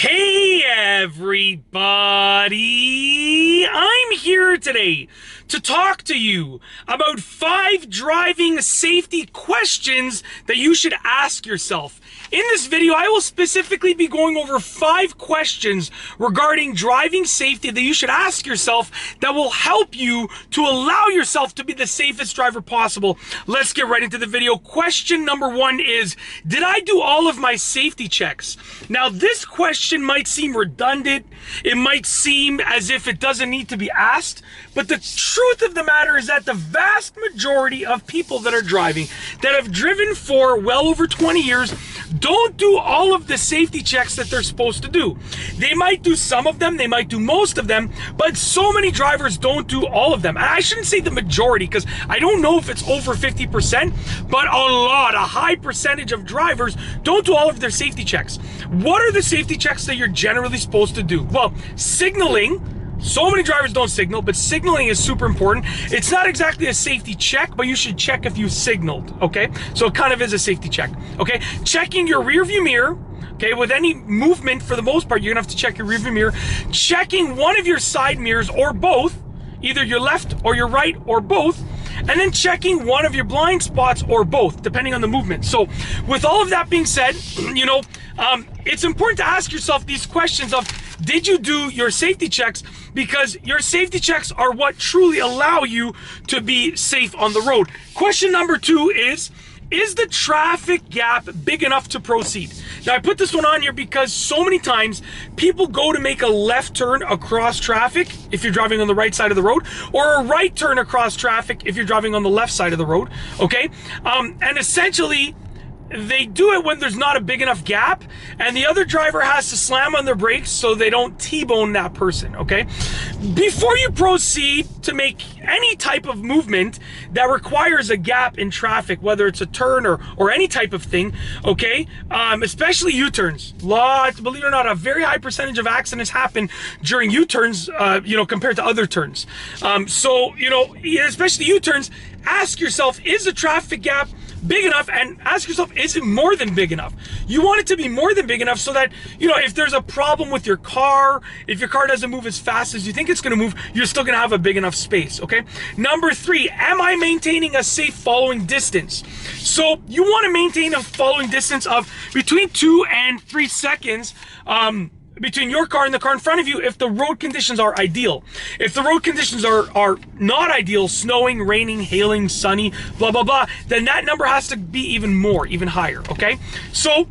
Hey everybody! I'm here today to talk to you about 5 driving safety questions that you should ask yourself. In this video, I will specifically be going over 5 questions regarding driving safety that you should ask yourself that will help you to allow yourself to be the safest driver possible. Let's get right into the video. Question number 1 is, did I do all of my safety checks? Now, this question might seem redundant. It might seem as if it doesn't need to be asked, but the truth of the matter is that the vast majority of people that are driving, that have driven for well over 20 years, don't do all of the safety checks that they're supposed to do. They might do some of them, they might do most of them, but so many drivers don't do all of them. And I shouldn't say the majority, because I don't know if it's over 50%, but a high percentage of drivers don't do all of their safety checks. What are the safety checks that you're generally supposed to do? Well, signaling. So many drivers don't signal, but signaling is super important. It's not exactly a safety check, but you should check if you signaled, okay? So it kind of is a safety check, okay? Checking your rear view mirror, okay? With any movement, for the most part, you're gonna have to check your rear view mirror. Checking one of your side mirrors or both, either your left or your right or both, and then checking one of your blind spots or both, depending on the movement. So with all of that being said, it's important to ask yourself these questions of, did you do your safety checks? Because your safety checks are what truly allow you to be safe on the road. Question number 2 is the traffic gap big enough to proceed? Now, I put this one on here because so many times people go to make a left turn across traffic if you're driving on the right side of the road, or a right turn across traffic if you're driving on the left side of the road, okay? And essentially, they do it when there's not a big enough gap, and the other driver has to slam on their brakes so they don't T-bone that person, okay? Before you proceed to make any type of movement that requires a gap in traffic, whether it's a turn or any type of thing, okay? Especially U-turns. Believe it or not, a very high percentage of accidents happen during U-turns, compared to other turns. Especially U-turns, ask yourself, is the traffic gap big enough? And ask yourself, is it more than big enough? You want it to be more than big enough so that, if there's a problem with your car, if your car doesn't move as fast as you think it's going to move, you're still going to have a big enough space, okay? Number 3, am I maintaining a safe following distance? So you want to maintain a following distance of between 2 and 3 seconds, between your car and the car in front of you if the road conditions are ideal. If the road conditions are not ideal, snowing, raining, hailing, sunny, blah, blah, blah, then that number has to be even higher, okay? So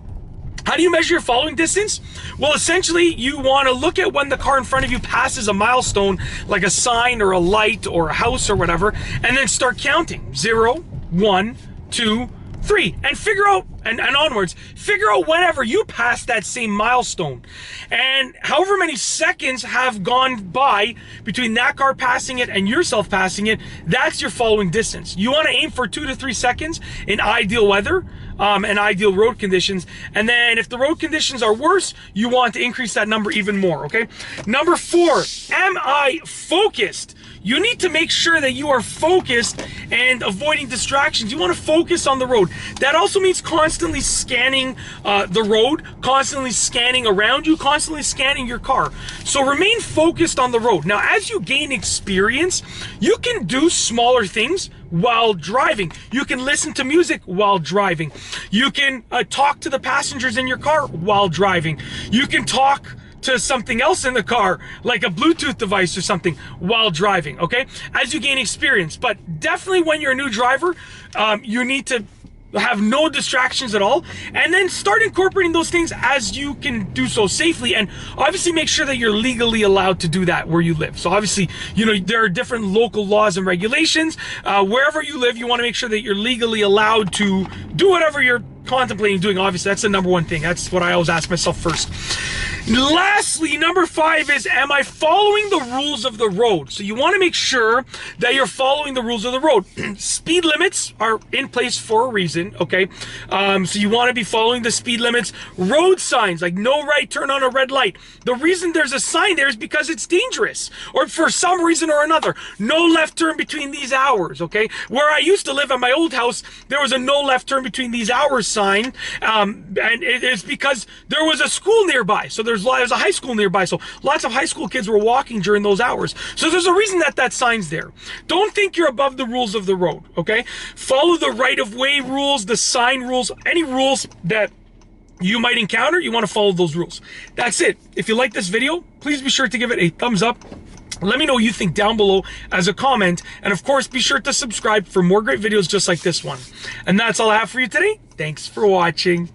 how do you measure your following distance? Well, essentially, you want to look at when the car in front of you passes a milestone, like a sign or a light or a house or whatever, and then start counting. 0, 1, 2, 3, and figure out, and onwards, figure out whenever you pass that same milestone. And however many seconds have gone by between that car passing it and yourself passing it, that's your following distance. You want to aim for 2 to 3 seconds in ideal weather, and ideal road conditions. And then if the road conditions are worse, you want to increase that number even more, okay? Number 4, am I focused? You need to make sure that you are focused and avoiding distractions. You want to focus on the road. That also means constantly scanning the road, constantly scanning around you, constantly scanning your car. So remain focused on the road. Now, as you gain experience, you can do smaller things while driving. You can listen to music while driving. You can talk to the passengers in your car while driving. You can talk to something else in the car, like a Bluetooth device or something, while driving, okay? As you gain experience. But definitely when you're a new driver, you need to have no distractions at all, and then start incorporating those things as you can do so safely, and obviously make sure that you're legally allowed to do that where you live. So obviously, there are different local laws and regulations. Wherever you live, you want to make sure that you're legally allowed to do whatever you're contemplating doing. Obviously, that's the number 1 thing. That's what I always ask myself first. Lastly, number 5 is, am I following the rules of the road? So you want to make sure that you're following the rules of the road. Speed limits are in place for a reason, okay? So you want to be following the speed limits. Road signs, like no right turn on a red light. The reason there's a sign there is because it's dangerous, or for some reason or another. No left turn between these hours, okay? Where I used to live at my old house, there was a no left turn between these hours sign, and it is because there was a school nearby. So there there's a high school nearby, so lots of high school kids were walking during those hours. So there's a reason that that sign's there. Don't think you're above the rules of the road, okay? Follow the right-of-way rules, the sign rules, any rules that you might encounter, you want to follow those rules. That's it. If you like this video, please be sure to give it a thumbs up. Let me know what you think down below as a comment. And of course, be sure to subscribe for more great videos just like this one. And that's all I have for you today. Thanks for watching.